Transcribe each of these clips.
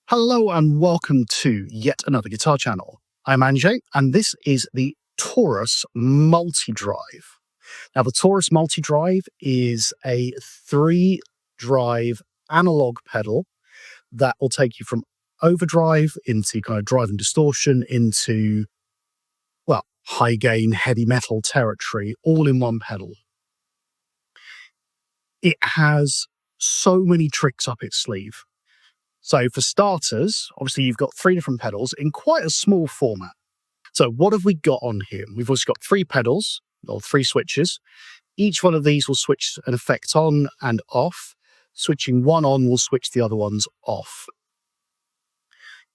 Hello and welcome to yet another guitar channel. I'm Anjay and this is the Taurus MultiDrive. Now the Taurus MultiDrive is a 3-drive analog pedal that will take you from overdrive into kind of drive and distortion into, well, high gain heavy metal territory all in one pedal. It has so many tricks up its sleeve. So for starters, obviously you've got 3 different pedals in quite a small format. So what have we got on here? We've also got 3 pedals, or 3 switches. Each one of these will switch an effect on and off. Switching one on will switch the other ones off.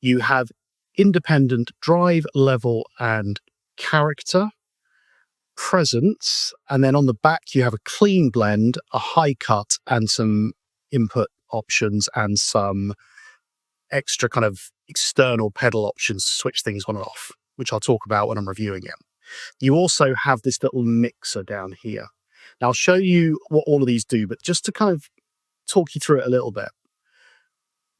You have independent drive, level, and character, presence, and then on the back you have a clean blend, a high cut, and some input options and some extra kind of external pedal options to switch things on and off, which I'll talk about when I'm reviewing it. You also have this little mixer down here. Now I'll show you what all of these do, but just to kind of talk you through it a little bit.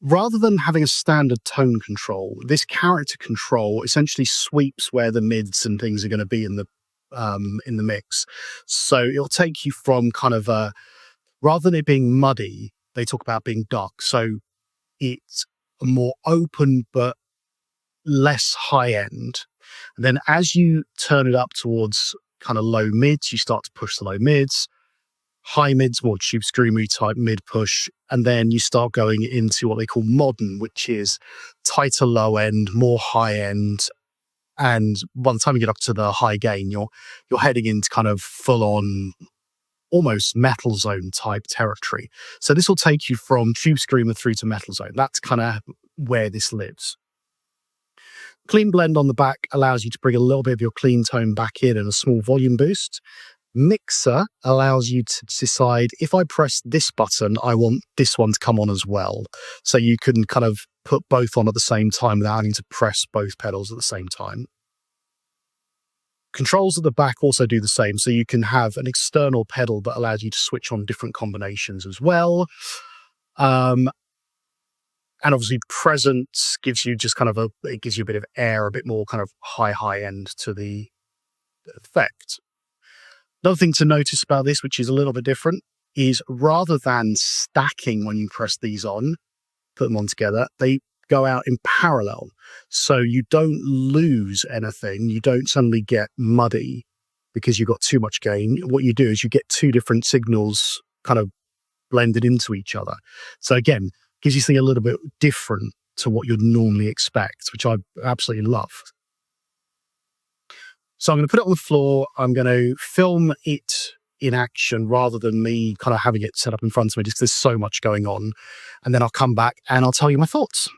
Rather than having a standard tone control, this character control essentially sweeps where the mids and things are going to be in the mix. So it'll take you from kind of rather than it being muddy, they talk about being dark. So it's more open but less high end. And then as you turn it up towards kind of low mids, you start to push the low mids, high mids, more tube screamery type mid push, and then you start going into what they call modern, which is tighter low end, more high end. And by the time you get up to the high gain, you're heading into kind of full on almost metal zone type territory. So this will take you from tube screamer through to metal zone. That's kind of where this lives. Clean blend on the back allows you to bring a little bit of your clean tone back in and a small volume boost. Mixer allows you to decide, if I press this button, I want this one to come on as well. So you can kind of put both on at the same time without having to press both pedals at the same time. Controls at the back also do the same, so you can have an external pedal that allows you to switch on different combinations as well. And obviously presence gives you just kind of it gives you a bit of air, a bit more kind of high end to the effect. Another thing to notice about this, which is a little bit different, is rather than stacking when you press these on, put them on together, they go out in parallel. So you don't lose anything. You don't suddenly get muddy because you've got too much gain. What you do is you get 2 different signals kind of blended into each other. So again, gives you something a little bit different to what you'd normally expect, which I absolutely love. So I'm going to put it on the floor. I'm going to film it in action rather than me kind of having it set up in front of me, just because there's so much going on. And then I'll come back and I'll tell you my thoughts.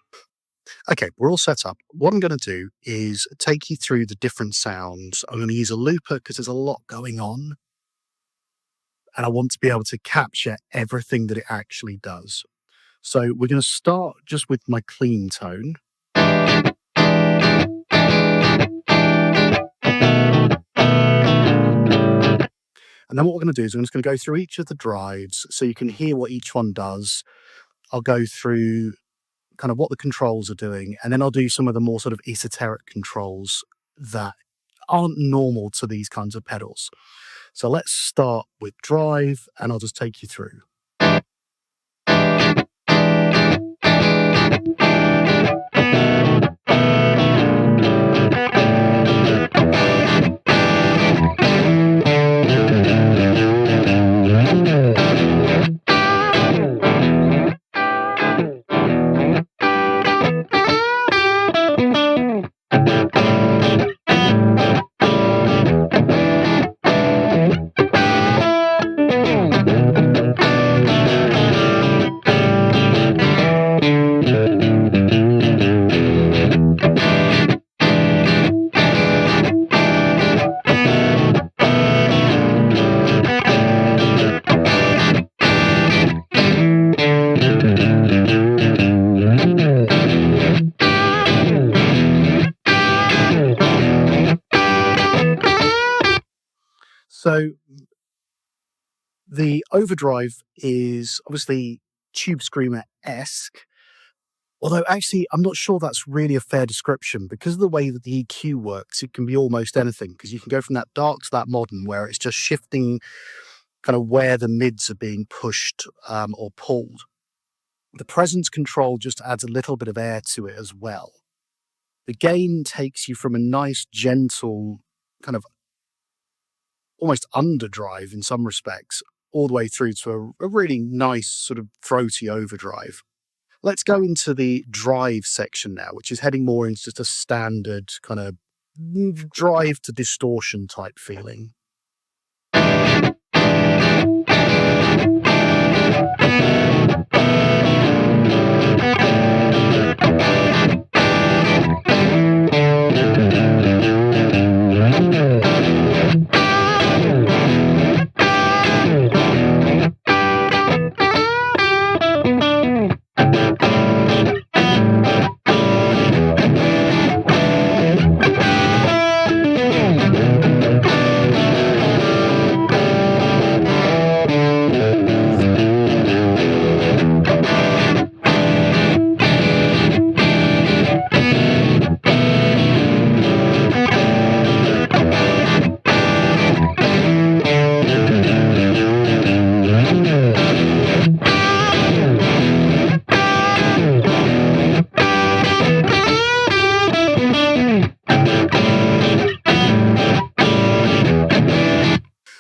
Okay, we're all set up. What I'm going to do is take you through the different sounds. I'm going to use a looper because there's a lot going on. And I want to be able to capture everything that it actually does. So we're going to start just with my clean tone. And then what we're going to do is I'm just going to go through each of the drives so you can hear what each one does. I'll go through kind of what the controls are doing, and then I'll do some of the more sort of esoteric controls that aren't normal to these kinds of pedals. So let's start with drive, and I'll just take you through. So the Overdrive is obviously Tube Screamer-esque, Although actually, I'm not sure that's really a fair description because of the way that the EQ works. It can be almost anything because you can go from that dark to that modern, where it's just shifting kind of where the mids are being pushed or pulled. The presence control just adds a little bit of air to it as well. The gain takes you from a nice, gentle, kind of almost underdrive in some respects, all the way through to a really nice sort of throaty overdrive. Let's go into the drive section now, which is heading more into just a standard kind of drive to distortion type feeling.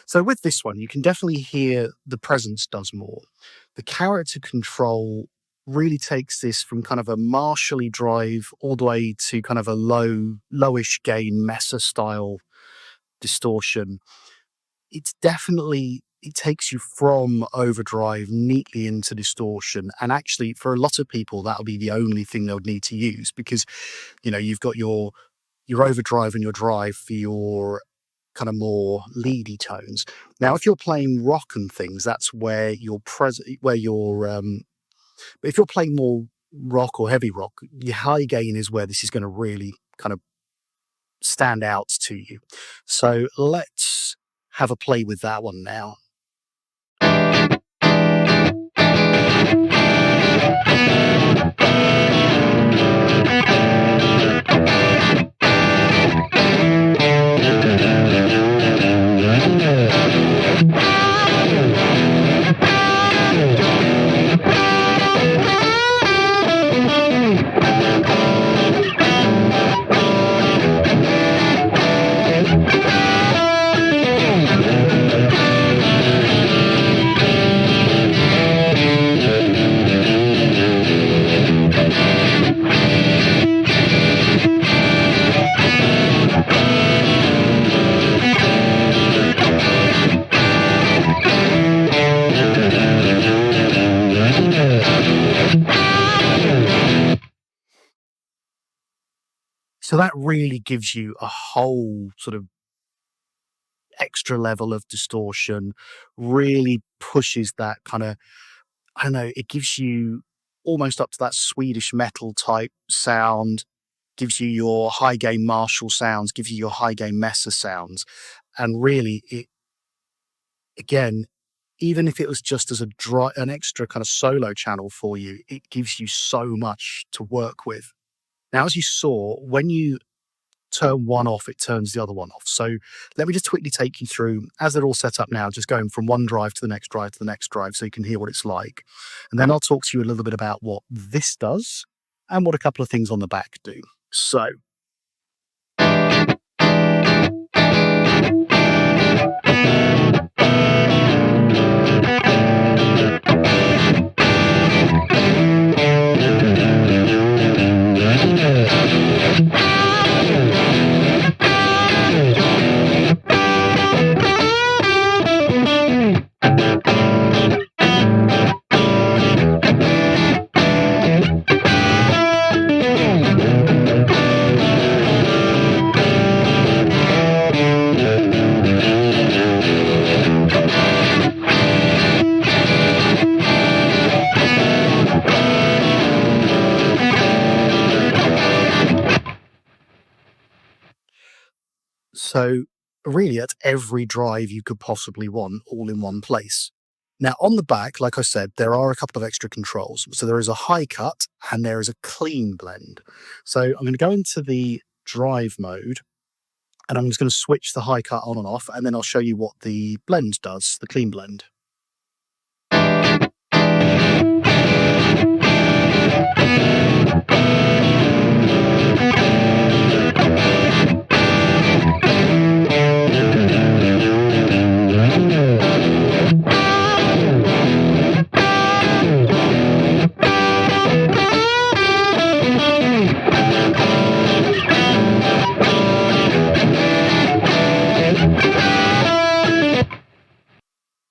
So with this one, you can definitely hear the presence does more. The character control really takes this from kind of a martially drive all the way to kind of a lowish gain Mesa style distortion. It's definitely, it takes you from overdrive neatly into distortion. And actually for a lot of people, that'll be the only thing they'll need to use because, you've got your overdrive and your drive for your kind of more leady tones. Now, if you're playing rock and things, that's where but if you're playing more rock or heavy rock, your high gain is where this is going to really kind of stand out to you. So let's have a play with that one now. So that really gives you a whole sort of extra level of distortion, really pushes that kind of, I don't know, it gives you almost up to that Swedish metal type sound, gives you your high gain Marshall sounds, gives you your high gain Mesa sounds. And really, it, again, even if it was just as an extra kind of solo channel for you, it gives you so much to work with. Now, as you saw, when you turn one off, it turns the other one off. So let me just quickly take you through, as they're all set up now, just going from one drive to the next drive to the next drive so you can hear what it's like. And then I'll talk to you a little bit about what this does and what a couple of things on the back do. So So really, that's every drive you could possibly want all in one place. Now, on the back, like I said, there are a couple of extra controls. So there is a high cut and there is a clean blend. So I'm going to go into the drive mode and I'm just going to switch the high cut on and off, and then I'll show you what the blend does, the clean blend.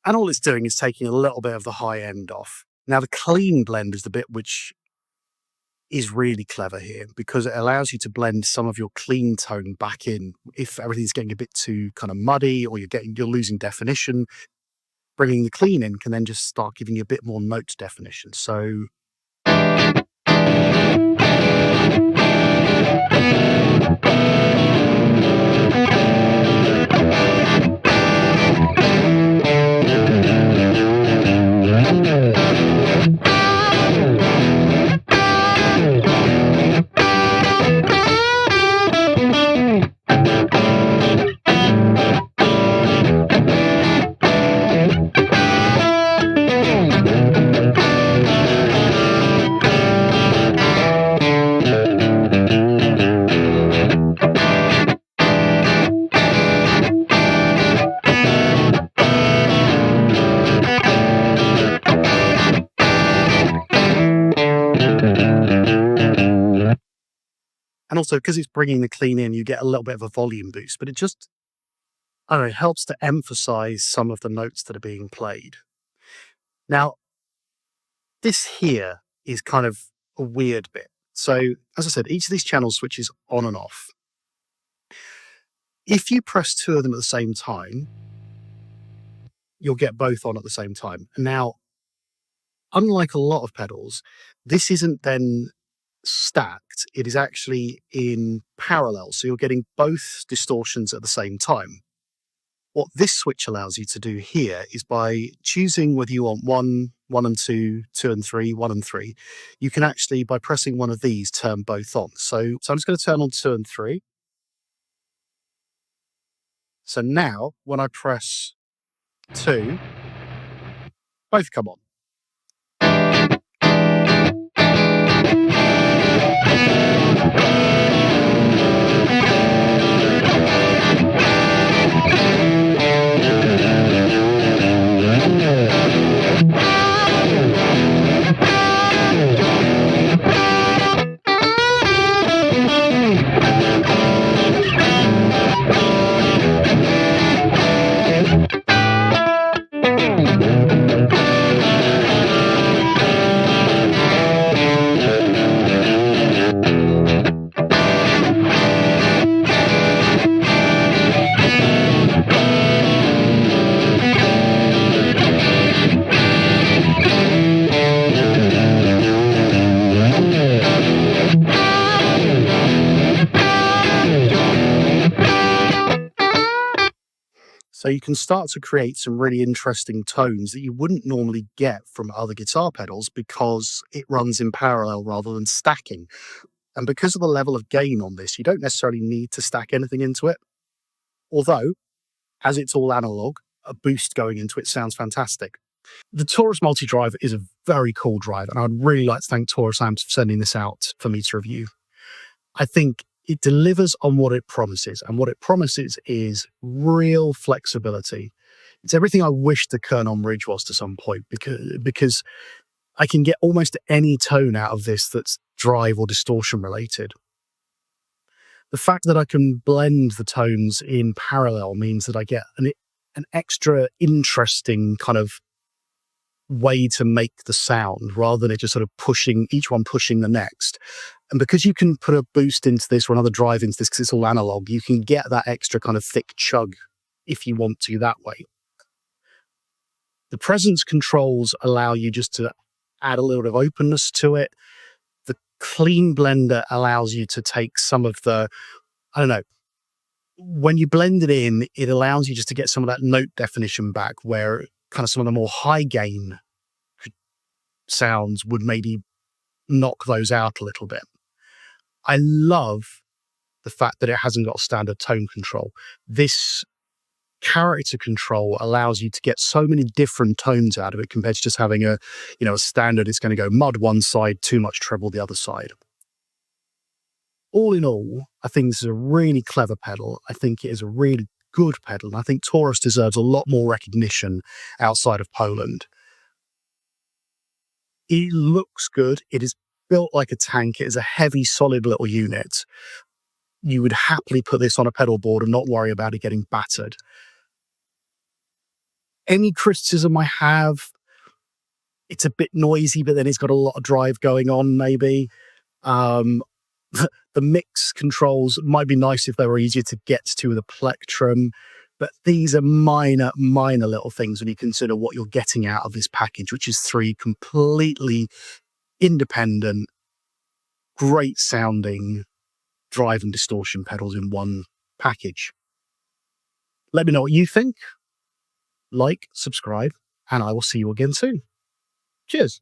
And all it's doing is taking a little bit of the high end off. Now, the clean blend is the bit which is really clever here, because it allows you to blend some of your clean tone back in. If everything's getting a bit too kind of muddy or you're losing definition, bringing the clean in can then just start giving you a bit more note definition. So and also, because it's bringing the clean in, you get a little bit of a volume boost, but it just, I don't know, it helps to emphasize some of the notes that are being played. Now, this here is kind of a weird bit. So, as I said, each of these channels switches on and off. If you press two of them at the same time, you'll get both on at the same time. Now, unlike a lot of pedals, this isn't then stacked, it is actually in parallel. So you're getting both distortions at the same time. What this switch allows you to do here is by choosing whether you want one and two, two and three, one and three, you can actually, by pressing one of these, turn both on. So I'm just going to turn on two and three. So now when I press two, both come on. So you can start to create some really interesting tones that you wouldn't normally get from other guitar pedals, because it runs in parallel rather than stacking. And because of the level of gain on this, you don't necessarily need to stack anything into it. Although, as it's all analog, a boost going into it sounds fantastic. The Taurus MultiDrive is a very cool drive, and I'd really like to thank Taurus Amps for sending this out for me to review. I think it delivers on what it promises, and what it promises is real flexibility. It's everything I wish the Kern Ridge was to some point, because I can get almost any tone out of this that's drive or distortion related. The fact that I can blend the tones in parallel means that I get an extra interesting kind of way to make the sound, rather than it just sort of pushing, each one pushing the next. And because you can put a boost into this or another drive into this, because it's all analog, you can get that extra kind of thick chug if you want to that way. The presence controls allow you just to add a little bit of openness to it. The clean blender allows you to take some of the, I don't know, when you blend it in, it allows you just to get some of that note definition back, where kind of some of the more high gain sounds would maybe knock those out a little bit. I love the fact that it hasn't got standard tone control. This character control allows you to get so many different tones out of it compared to just having a standard. It's going to go mud one side, too much treble the other side. All in all, I think this is a really clever pedal. I think it is a really good pedal, and I think Taurus deserves a lot more recognition outside of Poland. It looks good. It is built like a tank. It is a heavy, solid little unit. You would happily put this on a pedal board and not worry about it getting battered. Any criticism I have, it's a bit noisy, but then it's got a lot of drive going on, maybe. The mix controls might be nice if they were easier to get to with a plectrum, but these are minor little things when you consider what you're getting out of this package, which is 3 completely independent, great sounding drive and distortion pedals in one package. Let me know what you think. Like, subscribe, and I will see you again soon. Cheers.